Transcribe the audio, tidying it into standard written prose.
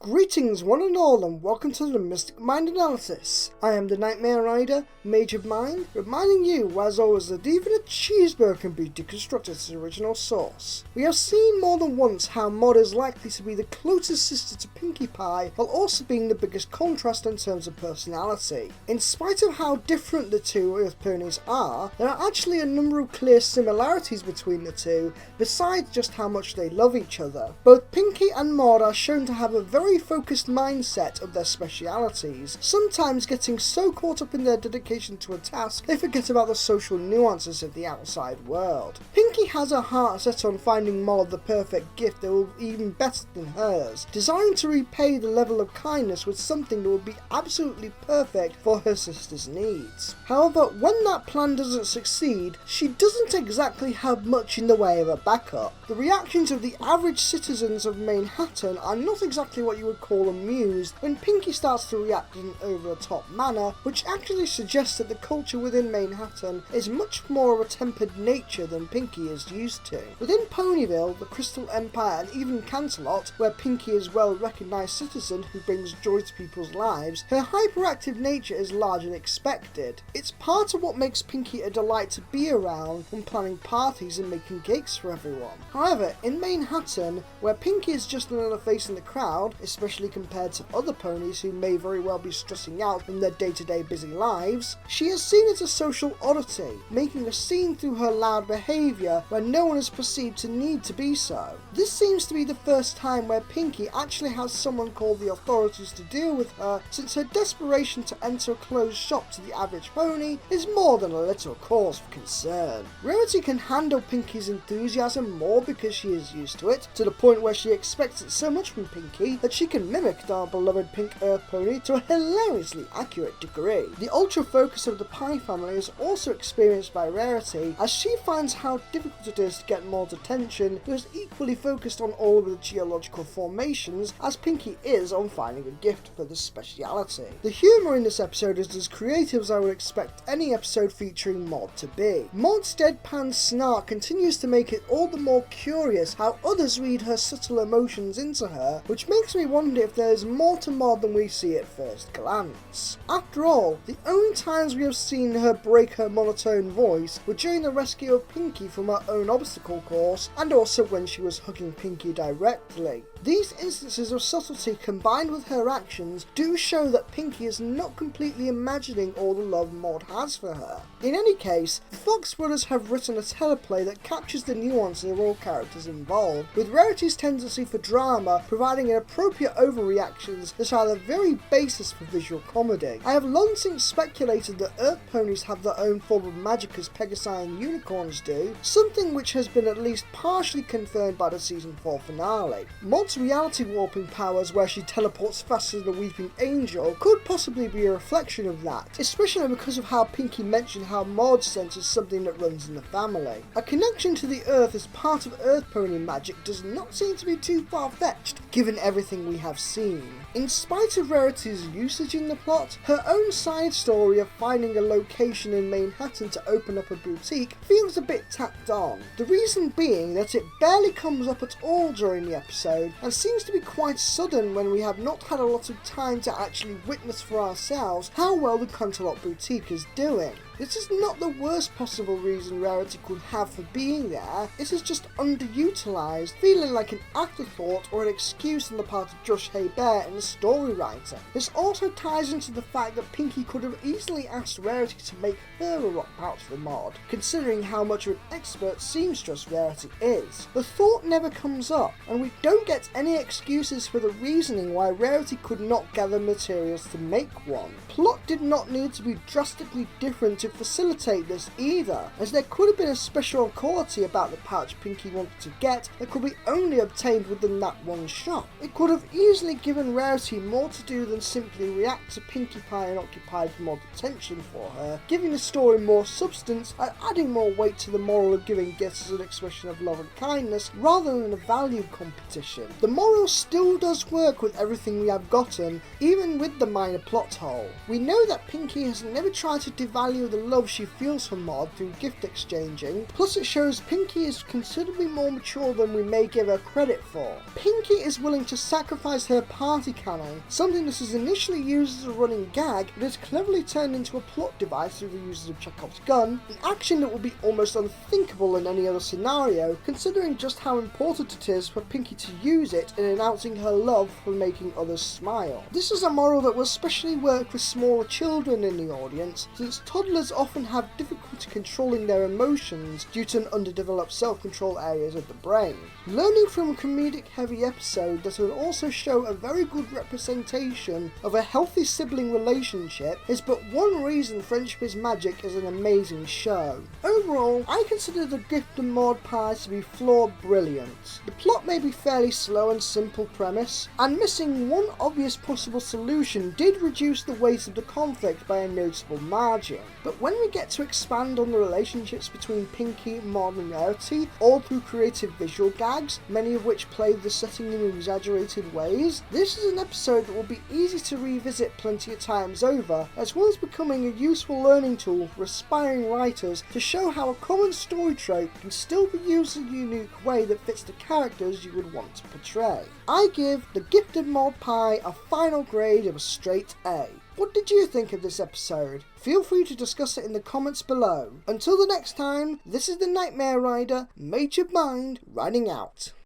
Greetings one and all, and welcome to the Mystic Mind Analysis. I am the Nightmare Rider, Mage of Mind, reminding you, as always, that even a cheeseburger can be deconstructed to its original source. We have seen more than once how Maud is likely to be the closest sister to Pinkie Pie, while also being the biggest contrast in terms of personality. In spite of how different the two Earth ponies are, there are actually a number of clear similarities between the two, besides just how much they love each other. Both Pinkie and Maud are shown to have a very focused mindset of their specialities, sometimes getting so caught up in their dedication to a task they forget about the social nuances of the outside world. Pinkie has her heart set on finding Maud the perfect gift that will be even better than hers, desiring to repay the level of kindness with something that will be absolutely perfect for her sister's needs. However, when that plan doesn't succeed, she doesn't exactly have much in the way of a backup. The reactions of the average citizens of Manehatten are not exactly what you would call amused when Pinkie starts to react in an over-the-top manner, which actually suggests that the culture within Manehatten is much more of a tempered nature than Pinkie is used to. Within Ponyville, the Crystal Empire, and even Canterlot, where Pinkie is a well-recognised citizen who brings joy to people's lives, her hyperactive nature is largely expected. It's part of what makes Pinkie a delight to be around when planning parties and making cakes for everyone. However, in Manehatten, where Pinkie is just another face in the crowd, especially compared to other ponies who may very well be stressing out in their day-to-day busy lives, she is seen as a social oddity, making a scene through her loud behaviour where no one is perceived to need to be so. This seems to be the first time where Pinkie actually has someone call the authorities to deal with her, since her desperation to enter a closed shop to the average pony is more than a little cause for concern. Rarity can handle Pinkie's enthusiasm more because she is used to it, to the point where she expects it so much from Pinkie that she can mimic our beloved pink Earth pony to a hilariously accurate degree. The ultra focus of the Pie family is also experienced by Rarity, as she finds how difficult it is to get Maud's attention, who is equally focused on all of the geological formations as Pinkie is on finding a gift for this speciality. The humour in this episode is as creative as I would expect any episode featuring Maud to be. Maud's deadpan snark continues to make it all the more curious how others read her subtle emotions into her, which makes me wonder if there is more to Maud than we see at first glance. After all, the only times we have seen her break her monotone voice were during the rescue of Pinkie from her own obstacle course, and also when she was hugging Pinkie directly. These instances of subtlety combined with her actions do show that Pinkie is not completely imagining all the love Maud has for her. In any case, the Fox brothers have written a teleplay that captures the nuances of all characters involved, with Rarity's tendency for drama providing inappropriate overreactions that are the very basis for visual comedy. I have long since speculated that Earth ponies have their own form of magic as Pegasi and unicorns do, something which has been at least partially confirmed by the season 4 finale. Maud's reality warping powers, where she teleports faster than a weeping angel, could possibly be a reflection of that, especially because of how Pinkie mentioned how Maud's sense is something that runs in the family. A connection to the Earth as part of Earth pony magic does not seem to be too far-fetched, given everything we have seen. In spite of Rarity's usage in the plot, her own side story of finding a location in Manehatten to open up a boutique feels a bit tacked on. The reason being that it barely comes up at all during the episode, and seems to be quite sudden when we have not had a lot of time to actually witness for ourselves how well the Canterlot boutique is doing. This is not the worst possible reason Rarity could have for being there, it is just underutilised, feeling like an afterthought or an excuse on the part of Josh Haber and the story writer. This also ties into the fact that Pinkie could have easily asked Rarity to make her a rock pouch for Maud, considering how much of an expert seamstress Rarity is. The thought never comes up, and we don't get any excuses for the reasoning why Rarity could not gather materials to make one. Plot did not need to be drastically different to facilitate this either, as there could have been a special quality about the pouch Pinkie wanted to get that could be only obtained within that one shop. It could have easily given Rarity more to do than simply react to Pinkie Pie and occupy for more attention for her, giving the story more substance and adding more weight to the moral of giving gifts as an expression of love and kindness rather than a value competition. The moral still does work with everything we have gotten, even with the minor plot hole. We know that Pinkie has never tried to devalue the love she feels for Maud through gift exchanging, plus it shows Pinkie is considerably more mature than we may give her credit for. Pinkie is willing to sacrifice her party cannon, something that is initially used as a running gag but is cleverly turned into a plot device through the use of Chekhov's gun, an action that would be almost unthinkable in any other scenario, considering just how important it is for Pinkie to use it in announcing her love for making others smile. This is a moral that will especially work with smaller children in the audience, since toddlers often have difficulty controlling their emotions due to an underdeveloped self-control areas of the brain. Learning from a comedic heavy episode that will also show a very good representation of a healthy sibling relationship is but one reason Friendship is Magic is an amazing show. Overall, I consider the Gift and Maud pies to be flawed brilliant. The plot may be fairly slow and simple premise, and missing one obvious possible solution did reduce the weight of the conflict by a noticeable margin. But when we get to expand on the relationships between Pinkie, Maud and Rarity, all through creative visual gags, many of which play the setting in exaggerated ways, this is an episode that will be easy to revisit plenty of times over, as well as becoming a useful learning tool for aspiring writers to show how a common story trope can still be used in a unique way that fits the characters you would want to portray. I give The Gift of Maud Pie a final grade of a straight A. What did you think of this episode? Feel free to discuss it in the comments below. Until the next time, this is the Nightmare Rider, Mage of Mind, riding out.